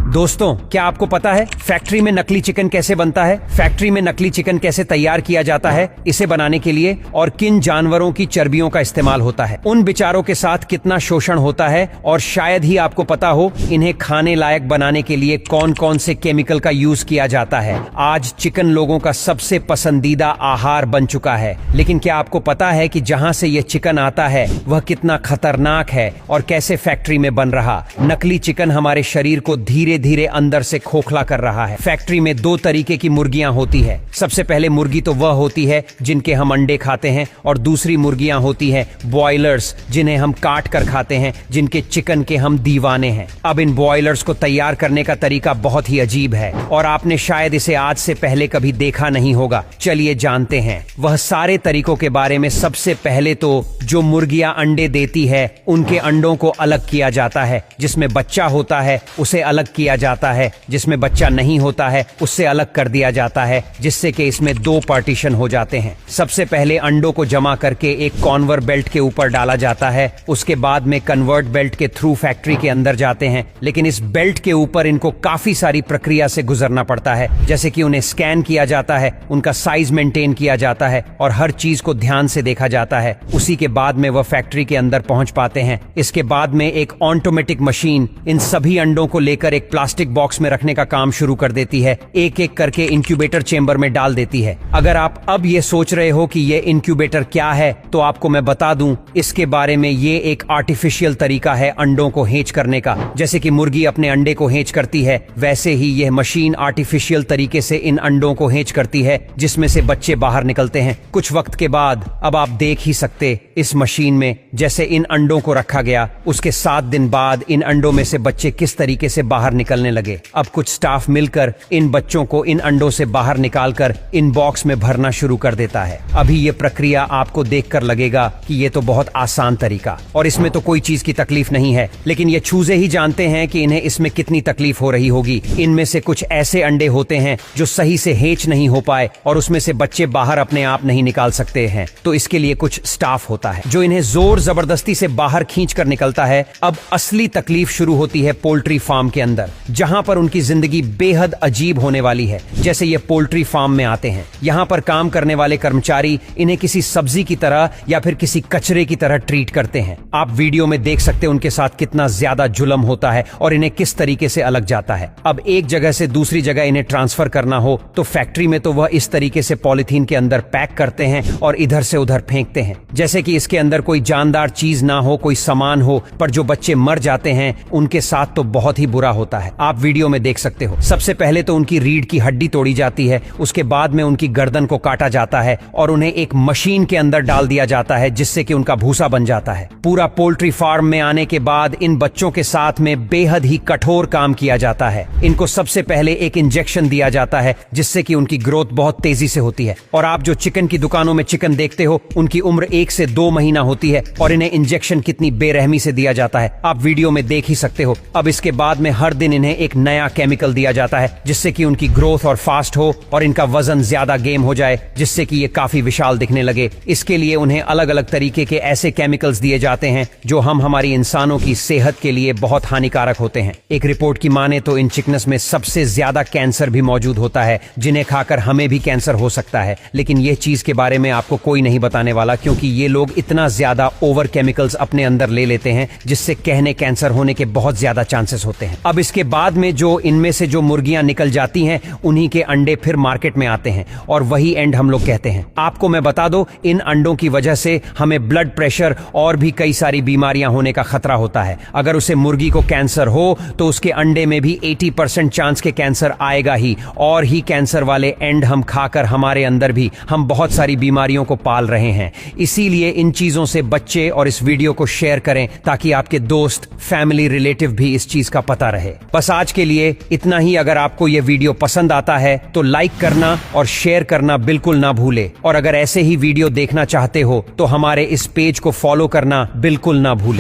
दोस्तों, क्या आपको पता है फैक्ट्री में नकली चिकन कैसे बनता है? फैक्ट्री में नकली चिकन कैसे तैयार किया जाता है, इसे बनाने के लिए और किन जानवरों की चर्बियों का इस्तेमाल होता है, उन बेचारों के साथ कितना शोषण होता है, और शायद ही आपको पता हो इन्हें खाने लायक बनाने के लिए कौन कौन से केमिकल का यूज किया जाता है। आज चिकन लोगों का सबसे पसंदीदा आहार बन चुका है, लेकिन क्या आपको पता है कि जहां से यह चिकन आता है वह कितना खतरनाक है और कैसे फैक्ट्री में बन रहा? नकली चिकन हमारे शरीर को धीरे धीरे अंदर से खोखला कर रहा है। फैक्ट्री में दो तरीके की मुर्गियां होती है। सबसे पहले मुर्गी तो वह होती है जिनके हम अंडे खाते हैं, और दूसरी मुर्गियां होती हैं बॉयलर्स, जिन्हें हम काट कर खाते हैं, जिनके चिकन के हम दीवाने हैं। अब इन बॉयलर्स को तैयार करने का तरीका बहुत ही अजीब है और आपने शायद इसे आज से पहले कभी देखा नहीं होगा। चलिए जानते हैं वह सारे तरीकों के बारे में। सबसे पहले तो जो मुर्गियां अंडे देती है उनके अंडों को अलग किया जाता है। जिसमें बच्चा होता है उसे अलग किया जाता है, जिसमें बच्चा नहीं होता है उससे अलग कर दिया जाता है, जिससे कि इसमें दो पार्टीशन हो जाते हैं। सबसे पहले अंडों को जमा करके एक कॉन्वर बेल्ट के ऊपर डाला जाता है। उसके बाद में कन्वर्ट बेल्ट के थ्रू फैक्ट्री के अंदर जाते हैं, लेकिन इस बेल्ट के ऊपर इनको काफी सारी प्रक्रिया से गुजरना पड़ता है। जैसे कि उन्हें स्कैन किया जाता है, उनका साइज मेंटेन किया जाता है और हर चीज को ध्यान से देखा जाता है। उसी के बाद में वह फैक्ट्री के अंदर पहुंच पाते हैं। इसके बाद में एक ऑटोमेटिक मशीन इन सभी अंडों को लेकर एक प्लास्टिक बॉक्स में रखने का काम शुरू कर देती है। एक एक करके इंक्यूबेटर चेंबर में डाल देती है। अगर आप अब ये सोच रहे हो कि ये इंक्यूबेटर क्या है, तो आपको मैं बता दूं इसके बारे में। ये एक आर्टिफिशियल तरीका है अंडों को हेंच करने का। जैसे कि मुर्गी अपने अंडे को हेंच करती है, वैसे ही यह मशीन आर्टिफिशियल तरीके से इन अंडों को हेंच करती है, जिसमें से बच्चे बाहर निकलते हैं। कुछ वक्त के बाद अब आप देख ही सकते इस मशीन में जैसे इन अंडों को रखा गया, उसके 7 दिन बाद इन अंडों में से बच्चे किस तरीके से बाहर निकलने लगे। अब कुछ स्टाफ मिलकर इन बच्चों को इन अंडों से बाहर निकालकर इन बॉक्स में भरना शुरू कर देता है। अभी ये प्रक्रिया आपको देखकर लगेगा कि ये तो बहुत आसान तरीका और इसमें तो कोई चीज की तकलीफ नहीं है, लेकिन ये चूजे ही जानते हैं कि इन्हें इसमें कितनी तकलीफ हो रही होगी। इनमें से कुछ ऐसे अंडे होते हैं जो सही से हेंच नहीं हो पाए और उसमें से बच्चे बाहर अपने आप नहीं निकाल सकते हैं, तो इसके लिए कुछ स्टाफ होता है जो इन्हें जोर जबरदस्ती से बाहर खींच कर निकलता है। अब असली तकलीफ शुरू होती है पोल्ट्री फार्म के अंदर, जहां पर उनकी जिंदगी बेहद अजीब होने वाली है। जैसे ये पोल्ट्री फार्म में आते हैं, यहाँ पर काम करने वाले कर्मचारी इन्हें किसी सब्जी की तरह या फिर किसी कचरे की तरह ट्रीट करते हैं। आप वीडियो में देख सकते हैं उनके साथ कितना ज्यादा जुल्म होता है और इन्हें किस तरीके से अलग जाता है। अब एक जगह से दूसरी जगह इन्हें ट्रांसफर करना हो तो फैक्ट्री में तो वह इस तरीके से पॉलिथीन के अंदर पैक करते हैं और इधर से उधर फेंकते हैं, जैसे कि इसके अंदर कोई जानदार चीज ना हो, कोई सामान हो। पर जो बच्चे मर जाते हैं उनके साथ तो बहुत ही बुरा होता है। आप वीडियो में देख सकते हो। सबसे पहले तो उनकी रीढ़ की हड्डी तोड़ी जाती है, उसके बाद में उनकी गर्दन को काटा जाता है और उन्हें एक मशीन के अंदर डाल दिया जाता है, जिससे कि उनका भूसा बन जाता है। पूरा पोल्ट्री फार्म में आने के बाद इन बच्चों के साथ में बेहद ही कठोर काम किया जाता है। इनको सबसे पहले एक इंजेक्शन दिया जाता है, जिससे कि उनकी ग्रोथ बहुत तेजी से होती है। और आप जो चिकन की दुकानों में चिकन देखते हो, उनकी उम्र 1 से 2 महीना होती है और इन्हें इंजेक्शन कितनी बेरहमी से दिया जाता है आप वीडियो में देख ही सकते हो। अब इसके बाद में हर दिन इन्हें एक नया केमिकल दिया जाता है, जिससे कि उनकी ग्रोथ और फास्ट हो और इनका वजन ज्यादा गेन हो जाए, जिससे कि ये काफी विशाल दिखने लगे। इसके लिए उन्हें अलग अलग तरीके के ऐसे केमिकल्स दिए जाते हैं जो हमारी इंसानों की सेहत के लिए बहुत हानिकारक होते हैं। एक रिपोर्ट की माने तो इन चिकन्स में सबसे ज्यादा कैंसर भी मौजूद होता है, जिन्हें खाकर हमें भी कैंसर हो सकता है। लेकिन यह चीज के बारे में आपको कोई नहीं बताने वाला, क्योंकि ये लोग इतना ज्यादा ओवर केमिकल्स अपने अंदर ले लेते हैं, जिससे कहने कैंसर होने के बहुत ज्यादा चांसेस होते हैं। अब इसके बाद में जो इनमें से जो मुर्गियां निकल जाती हैं, उन्हीं के अंडे फिर मार्केट में आते हैं और वही एंड हम लोग कहते हैं। आपको मैं बता दो, इन अंडों की वजह से हमें ब्लड प्रेशर और भी कई सारी बीमारियां होने का खतरा होता है। अगर उसे मुर्गी को कैंसर हो तो उसके अंडे में भी 80% चांस के कैंसर आएगा ही, और ही कैंसर वाले एंड हम खाकर हमारे अंदर भी हम बहुत सारी बीमारियों को पाल रहे हैं। इसीलिए इन चीजों से बच्चे और इस वीडियो को शेयर करें, ताकि आपके दोस्त, फैमिली, रिलेटिव भी इस चीज का पता रहे। बस आज के लिए इतना ही। अगर आपको यह वीडियो पसंद आता है तो लाइक करना और शेयर करना बिल्कुल ना भूले, और अगर ऐसे ही वीडियो देखना चाहते हो तो हमारे इस पेज को फॉलो करना बिल्कुल ना भूले।